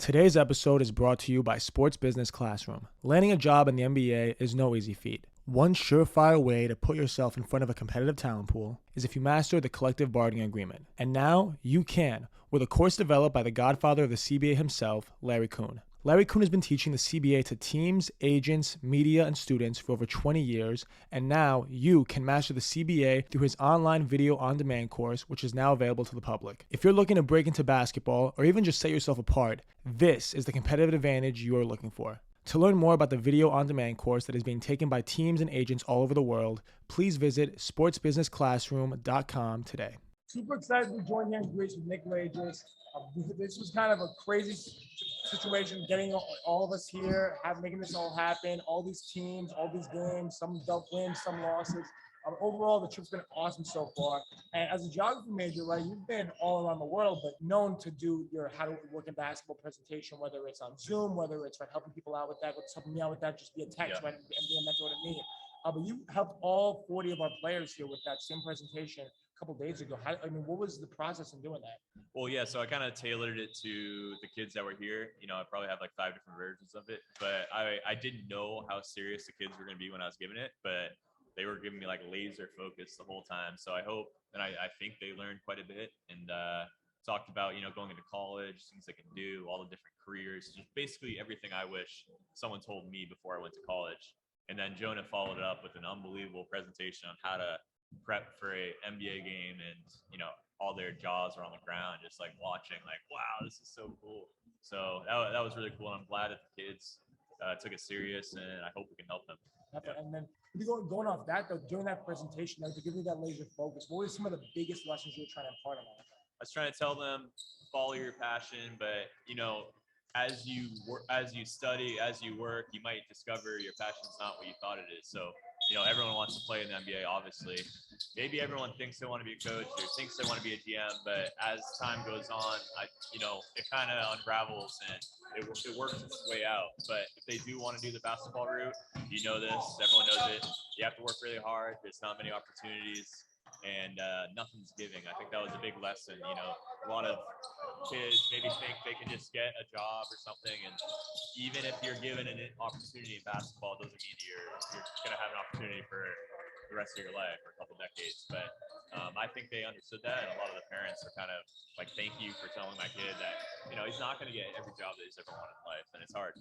Today's episode is brought to you by Sports Business Classroom. Landing a job in the NBA is no easy feat. One surefire way to put yourself in front of a competitive talent pool is if you master the collective bargaining agreement. And now you can, with a course developed by the godfather of the CBA himself, Larry Kuhn. Larry Kuhn has been teaching the CBA to teams, agents, media, and students for over 20 years, and now you can master the CBA through his online video on-demand course, which is now available to the public. If you're looking to break into basketball, or even just set yourself apart, this is the competitive advantage you are looking for. To learn more about the video on-demand course that is being taken by teams and agents all over the world, please visit sportsbusinessclassroom.com today. Super excited to be joined here in Greece with Nick Lagios. This was kind of a crazy situation, getting all of us here, making this all happen, all these teams, all these games, some wins, some losses. Overall, the trip's been awesome so far. And as a geography major, right, you've been all around the world, but known to do your how to work in basketball presentation, whether it's on Zoom, whether it's right, helping people out with that, helping me out with that, just via text, right, and being a mentor to me. But you helped all 40 of our players here with that same presentation a couple of days ago. What was the process in doing that? Well, yeah, so I kind of tailored it to the kids that were here. You know, I probably have like 5 different versions of it, but I didn't know how serious the kids were going to be when I was giving it, but they were giving me like laser focus the whole time. So I hope, and I think they learned quite a bit, and talked about, you know, going into college, things they can do, all the different careers, just basically everything I wish someone told me before I went to college. And then Jonah followed it up with an unbelievable presentation on how to prep for a NBA game, and, you know, all their jaws are on the ground, just like watching, like, wow, this is so cool. So that was really cool. And I'm glad that the kids took it serious, and I hope we can help them. Yeah. And then going off that, though, during that presentation, to give me that laser focus, what were some of the biggest lessons you were trying to impart on that? I was trying to tell them, follow your passion, but, you know, as you study, as you work, you might discover your passion's not what you thought it is. So, you know, everyone wants to play in the NBA, obviously. Maybe everyone thinks they want to be a coach or thinks they want to be a GM, but as time goes on, it kind of unravels and it works its way out. But if they do want to do the basketball route, you know this, everyone knows it. You have to work really hard. There's not many opportunities, and nothing's giving. I think that was a big lesson. You know, a lot of kids maybe think they can just get a job or something, and even if you're given an opportunity in basketball, it doesn't mean you're going to have an opportunity for the rest of your life or a couple decades. But I think they understood that, and a lot of the parents are kind of like, thank you for telling my kid that, you know, he's not going to get every job that he's ever wanted in life, and it's hard.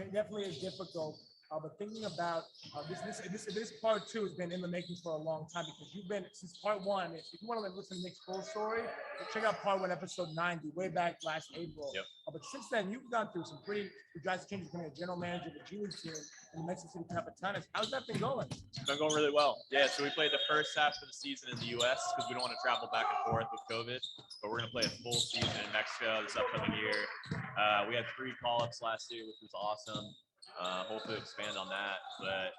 It definitely is difficult. But thinking about this part 2 has been in the making for a long time, because you've been, since part 1, if you want to listen to Nick's full story, check out part 1, episode 90, way back last April. Yep. But since then, you've gone through some pretty drastic changes, becoming a general manager of the G League team in the Mexico City Capitanes. How's that been going? It's been going really well. Yeah, so we played the first half of the season in the U.S. because we don't want to travel back and forth with COVID, but we're going to play a full season in Mexico this upcoming year. We had 3 call-ups last year, which was awesome. Hopefully expand on that, but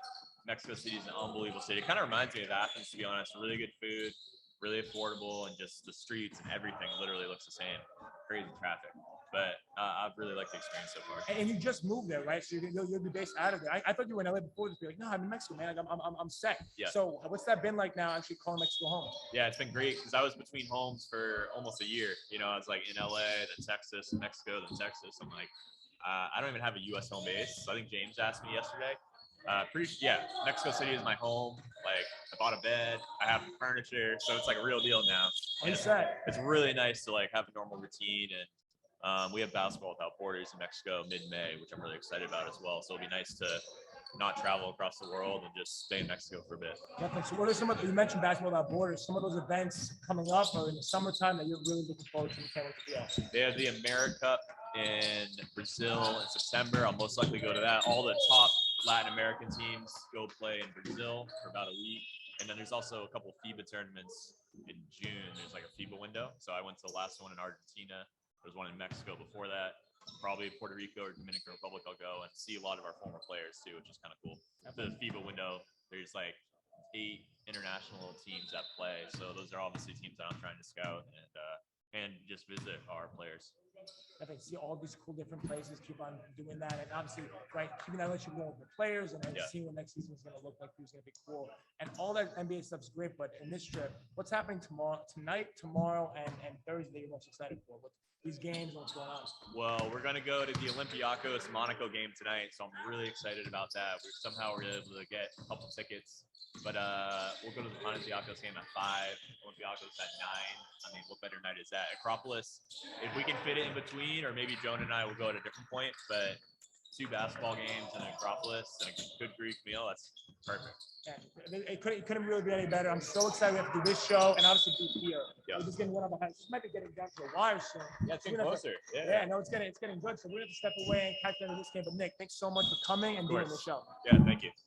Mexico City is an unbelievable city. It kind of reminds me of Athens, to be honest. Really good food, really affordable, and just the streets and everything literally looks the same. Crazy traffic, but I've really liked the experience so far. And you just moved there, right? So you'll be based out of there. I thought you were in LA before this. Be like, no, I'm in Mexico, man. I'm set. Yeah. So what's that been like now, actually calling Mexico home? Yeah, it's been great because I was between homes for almost a year. You know, I was like in LA, then Texas, Mexico, then Texas. I'm like, I don't even have a U.S. home base. So I think James asked me yesterday. Mexico City is my home. Like, I bought a bed, I have furniture, so it's like a real deal now. It's really nice to like have a normal routine, and we have Basketball Without Borders in Mexico mid-May, which I'm really excited about as well. So it'll be nice to not travel across the world and just stay in Mexico for a bit. Definitely. So what are some of you mentioned Basketball Without Borders? Some of those events coming up or in the summertime that you're really looking forward to? Can't wait to be out. They have the AmeriCup in Brazil in September. I'll most likely go to that. All the top Latin American teams go play in Brazil for about a week. And then there's also a couple FIBA tournaments in June. There's like a FIBA window. So I went to the last one in Argentina. There was one in Mexico before that. Probably Puerto Rico or Dominican Republic I'll go and see a lot of our former players too, which is kind of cool. After the FIBA window, there's like 8 international teams that play. So those are obviously teams that I'm trying to scout and just visit our players. Definitely see all these cool different places, keep on doing that, and obviously, right, keeping that relationship going with the players and seeing what next season is going to look like is going to be cool. And all that NBA stuff is great, but in this trip, what's happening tomorrow, and Thursday you're most excited for? these games and what's going on? Well, we're gonna go to the Olympiacos Monaco game tonight, so I'm really excited about that. Somehow we're able to get a couple tickets, but we'll go to the Olympiacos game at 5. Olympiacos at 9. I mean, what better night is that? Acropolis, if we can fit it in between, or maybe Joan and I will go at a different point. But 2 basketball games and Acropolis and a good Greek meal, that's perfect. Yeah, it couldn't really be any better. I'm so excited we have to do this show and obviously be here. Yeah. We're just getting one of the highs. This might be getting down to the wire soon. Yeah, it's So getting we're gonna have closer. Yeah, no, it's getting good. So we're gonna have to step away and catch up with this game. But Nick, thanks so much for coming and being on the show. Yeah, thank you.